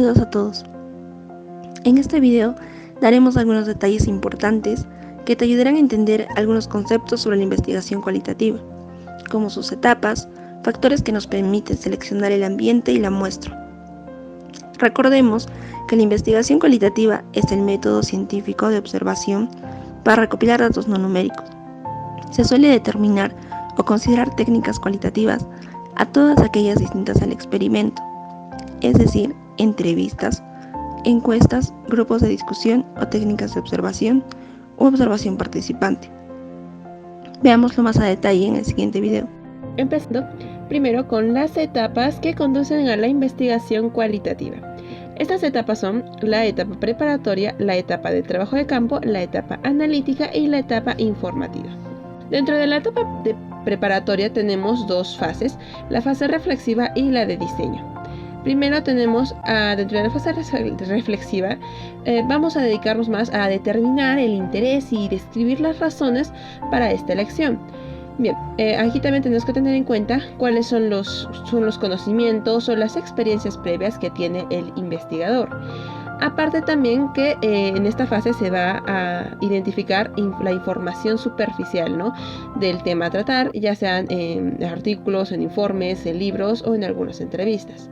Saludos a todos. En este video daremos algunos detalles importantes que te ayudarán a entender algunos conceptos sobre la investigación cualitativa, como sus etapas, factores que nos permiten seleccionar el ambiente y la muestra. Recordemos que la investigación cualitativa es el método científico de observación para recopilar datos no numéricos. Se suele determinar o considerar técnicas cualitativas a todas aquellas distintas al experimento, es decir, entrevistas, encuestas, grupos de discusión o técnicas de observación u observación participante. Veámoslo más a detalle en el siguiente video. Empezando primero con las etapas que conducen a la investigación cualitativa. Estas etapas son la etapa preparatoria, la etapa de trabajo de campo, la etapa analítica y la etapa informativa. Dentro de la etapa preparatoria tenemos dos fases, la fase reflexiva y la de diseño. Primero tenemos, dentro de la fase reflexiva, vamos a dedicarnos más a determinar el interés y describir las razones para esta elección. Bien, aquí también tenemos que tener en cuenta cuáles son los conocimientos o las experiencias previas que tiene el investigador. Aparte también que en esta fase se va a identificar la información superficial, ¿no?, del tema a tratar, ya sean en artículos, en informes, en libros o en algunas entrevistas.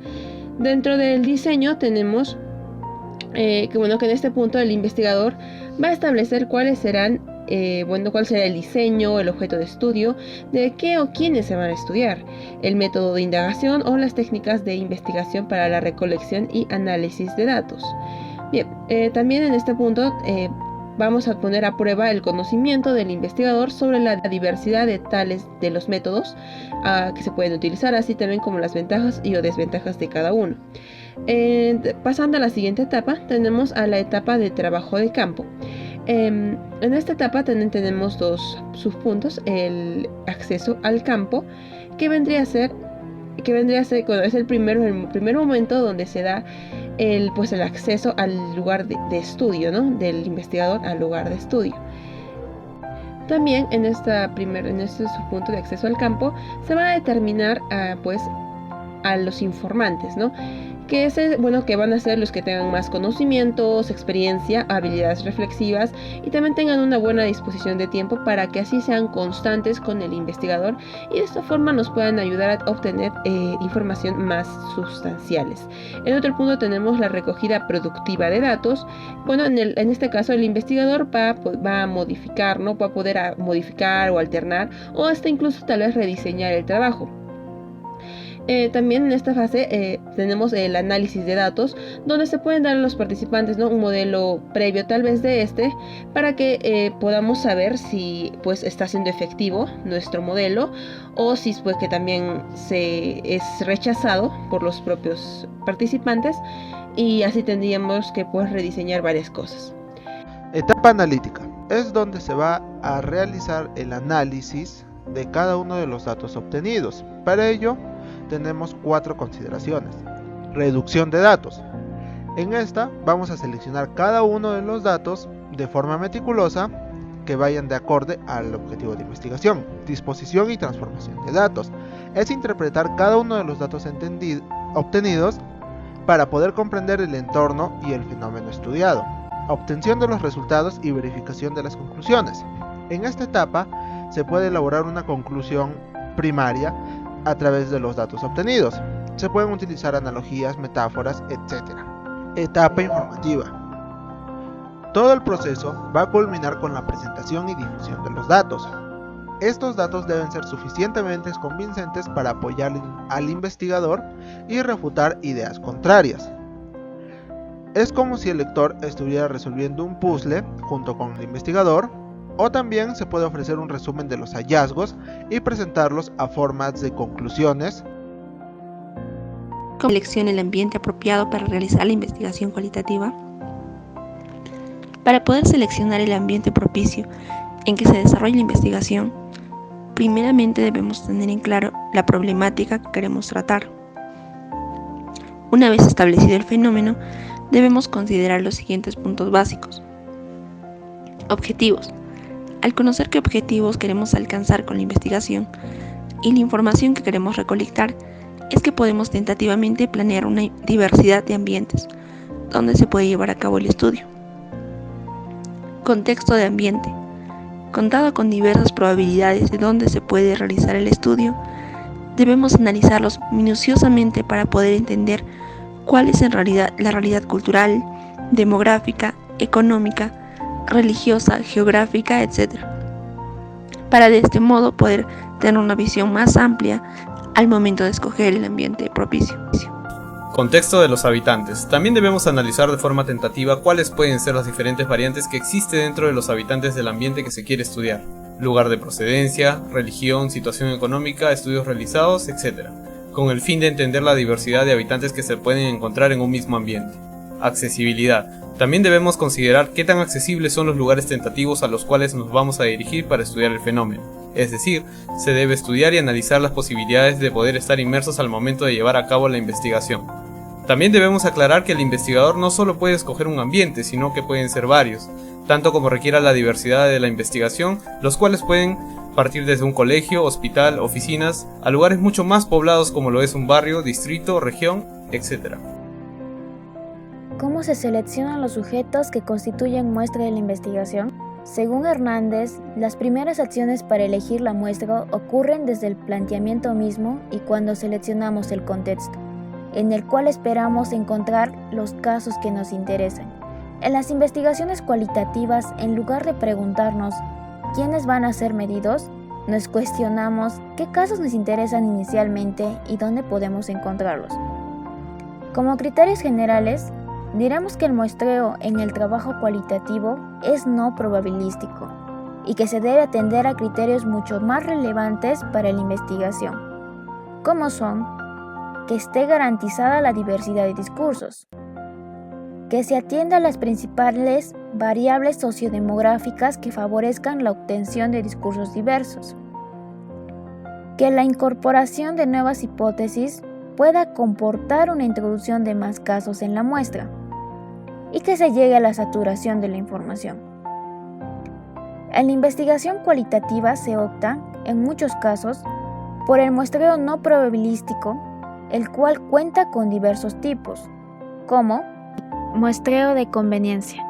Dentro del diseño tenemos que en este punto el investigador va a establecer cuáles serán cuál será el diseño, el objeto de estudio, de qué o quiénes se van a estudiar, el método de indagación o las técnicas de investigación para la recolección y análisis de datos. Bien, también en este punto vamos a poner a prueba el conocimiento del investigador sobre la diversidad de los métodos que se pueden utilizar, así también como las ventajas y o desventajas de cada uno. Pasando a la siguiente etapa, tenemos a la etapa de trabajo de campo. En esta etapa también tenemos dos subpuntos: el acceso al campo, que vendría a ser cuando es el primer momento donde se da el acceso al lugar de estudio, ¿no?, del investigador al lugar de estudio. También en este subpunto de acceso al campo se va a determinar a los informantes, ¿no?, que van a ser los que tengan más conocimientos, experiencia, habilidades reflexivas y también tengan una buena disposición de tiempo para que así sean constantes con el investigador y de esta forma nos puedan ayudar a obtener información más sustanciales. En otro punto tenemos la recogida productiva de datos. En este caso el investigador va a modificar, ¿no?, va a poder modificar o alternar o hasta incluso tal vez rediseñar el trabajo. También en esta fase tenemos el análisis de datos, donde se pueden dar a los participantes, ¿no?, un modelo previo tal vez de para que podamos saber si está siendo efectivo nuestro modelo o si que también es rechazado por los propios participantes, y así tendríamos que rediseñar varias cosas. Etapa analítica es donde se va a realizar el análisis de cada uno de los datos obtenidos. Para ello tenemos 4 consideraciones. Reducción de datos. En esta vamos a seleccionar cada uno de los datos de forma meticulosa que vayan de acorde al objetivo de investigación. Disposición y transformación de datos. Es interpretar cada uno de los datos obtenidos para poder comprender el entorno y el fenómeno estudiado. Obtención de los resultados y verificación de las conclusiones. En esta etapa se puede elaborar una conclusión primaria a través de los datos obtenidos. Se pueden utilizar analogías, metáforas, etc. Etapa informativa. Todo el proceso va a culminar con la presentación y difusión de los datos. Estos datos deben ser suficientemente convincentes para apoyar al investigador y refutar ideas contrarias. Es como si el lector estuviera resolviendo un puzzle junto con el investigador, o también se puede ofrecer un resumen de los hallazgos y presentarlos a formas de conclusiones. ¿Cómo selecciona el ambiente apropiado para realizar la investigación cualitativa? Para poder seleccionar el ambiente propicio en que se desarrolle la investigación, primeramente debemos tener en claro la problemática que queremos tratar. Una vez establecido el fenómeno, debemos considerar los siguientes puntos básicos. Objetivos. Al conocer qué objetivos queremos alcanzar con la investigación y la información que queremos recolectar, es que podemos tentativamente planear una diversidad de ambientes donde se puede llevar a cabo el estudio. Contexto de ambiente. Contado con diversas probabilidades de dónde se puede realizar el estudio, debemos analizarlos minuciosamente para poder entender cuál es en realidad la realidad cultural, demográfica, económica, religiosa, geográfica, etc. Para de este modo poder tener una visión más amplia al momento de escoger el ambiente propicio. Contexto de los habitantes. También debemos analizar de forma tentativa cuáles pueden ser las diferentes variantes que existen dentro de los habitantes del ambiente que se quiere estudiar. Lugar de procedencia, religión, situación económica, estudios realizados, etc. Con el fin de entender la diversidad de habitantes que se pueden encontrar en un mismo ambiente. Accesibilidad. También debemos considerar qué tan accesibles son los lugares tentativos a los cuales nos vamos a dirigir para estudiar el fenómeno. Es decir, se debe estudiar y analizar las posibilidades de poder estar inmersos al momento de llevar a cabo la investigación. También debemos aclarar que el investigador no solo puede escoger un ambiente, sino que pueden ser varios, tanto como requiera la diversidad de la investigación, los cuales pueden partir desde un colegio, hospital, oficinas, a lugares mucho más poblados como lo es un barrio, distrito, región, etc. ¿Cómo se seleccionan los sujetos que constituyen muestra de la investigación? Según Hernández, las primeras acciones para elegir la muestra ocurren desde el planteamiento mismo y cuando seleccionamos el contexto, en el cual esperamos encontrar los casos que nos interesan. En las investigaciones cualitativas, en lugar de preguntarnos quiénes van a ser medidos, nos cuestionamos qué casos nos interesan inicialmente y dónde podemos encontrarlos. Como criterios generales, diremos que el muestreo en el trabajo cualitativo es no probabilístico y que se debe atender a criterios mucho más relevantes para la investigación, como son que esté garantizada la diversidad de discursos, que se atienda a las principales variables sociodemográficas que favorezcan la obtención de discursos diversos, que la incorporación de nuevas hipótesis pueda comportar una introducción de más casos en la muestra y que se llegue a la saturación de la información. En la investigación cualitativa se opta, en muchos casos, por el muestreo no probabilístico, el cual cuenta con diversos tipos, como muestreo de conveniencia,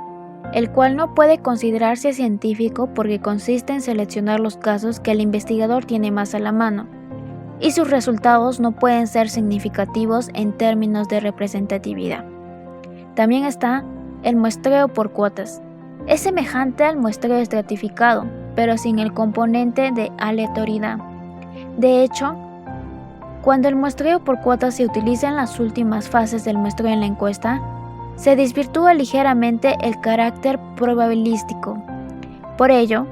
el cual no puede considerarse científico porque consiste en seleccionar los casos que el investigador tiene más a la mano, y sus resultados no pueden ser significativos en términos de representatividad. También está el muestreo por cuotas. Es semejante al muestreo estratificado, pero sin el componente de aleatoriedad. De hecho, cuando el muestreo por cuotas se utiliza en las últimas fases del muestreo en la encuesta, se desvirtúa ligeramente el carácter probabilístico. Por ello,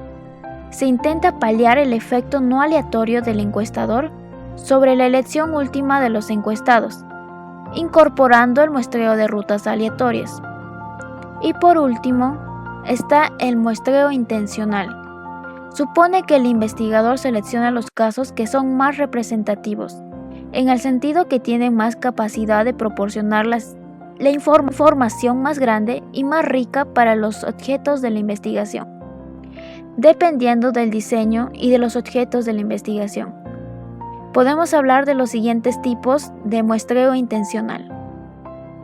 se intenta paliar el efecto no aleatorio del encuestador sobre la elección última de los encuestados, incorporando el muestreo de rutas aleatorias. Y por último, está el muestreo intencional. Supone que el investigador selecciona los casos que son más representativos, en el sentido que tienen más capacidad de proporcionar la información más grande y más rica para los objetos de la investigación, dependiendo del diseño y de los objetos de la investigación. Podemos hablar de los siguientes tipos de muestreo intencional.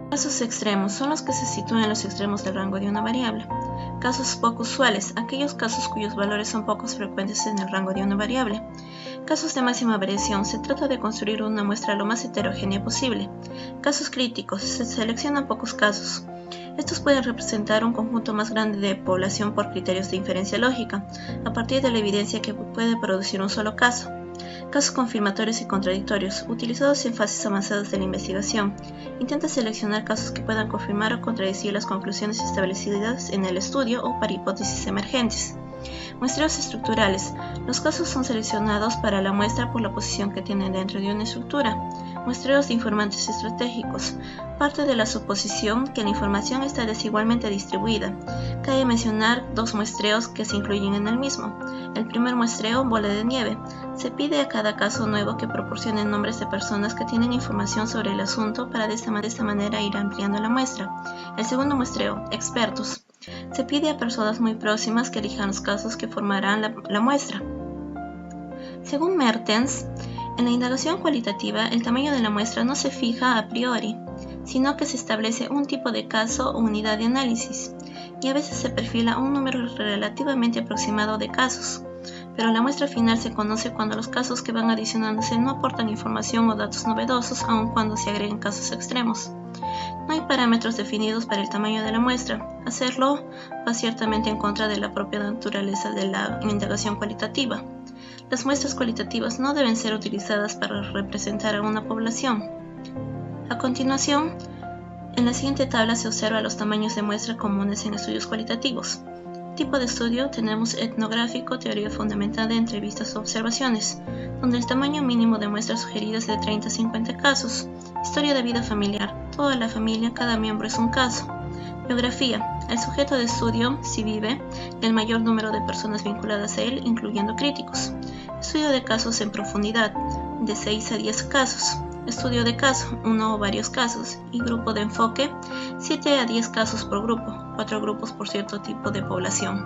Casos extremos son los que se sitúan en los extremos del rango de una variable. Casos poco usuales, aquellos casos cuyos valores son poco frecuentes en el rango de una variable. Casos de máxima variación, se trata de construir una muestra lo más heterogénea posible. Casos críticos, se seleccionan pocos casos. Estos pueden representar un conjunto más grande de población por criterios de inferencia lógica, a partir de la evidencia que puede producir un solo caso. Casos confirmatorios y contradictorios, utilizados en fases avanzadas de la investigación. Intenta seleccionar casos que puedan confirmar o contradecir las conclusiones establecidas en el estudio o para hipótesis emergentes. Muestreos estructurales. Los casos son seleccionados para la muestra por la posición que tienen dentro de una estructura. Muestreos de informantes estratégicos. Parte de la suposición que la información está desigualmente distribuida. Cabe mencionar dos muestreos que se incluyen en el mismo. El primer muestreo, bola de nieve. Se pide a cada caso nuevo que proporcione nombres de personas que tienen información sobre el asunto para de esta manera ir ampliando la muestra. El segundo muestreo, expertos. Se pide a personas muy próximas que elijan los casos que formarán la muestra. Según Mertens, En la indagación cualitativa, el tamaño de la muestra no se fija a priori, sino que se establece un tipo de caso o unidad de análisis, y a veces se perfila un número relativamente aproximado de casos, pero la muestra final se conoce cuando los casos que van adicionándose no aportan información o datos novedosos, aun cuando se agreguen casos extremos. No hay parámetros definidos para el tamaño de la muestra. Hacerlo va ciertamente en contra de la propia naturaleza de la indagación cualitativa. Las muestras cualitativas no deben ser utilizadas para representar a una población. A continuación, en la siguiente tabla se observa los tamaños de muestra comunes en estudios cualitativos. Tipo de estudio tenemos etnográfico, teoría fundamentada en entrevistas o observaciones, donde el tamaño mínimo de muestra sugerida es de 30 a 50 casos. Historia de vida familiar, toda la familia, cada miembro es un caso. Biografía, el sujeto de estudio, si vive, y el mayor número de personas vinculadas a él, incluyendo críticos. Estudio de casos en profundidad, de 6 a 10 casos. Estudio de caso, 1 o varios casos, y grupo de enfoque, 7 a 10 casos por grupo, 4 grupos por cierto tipo de población.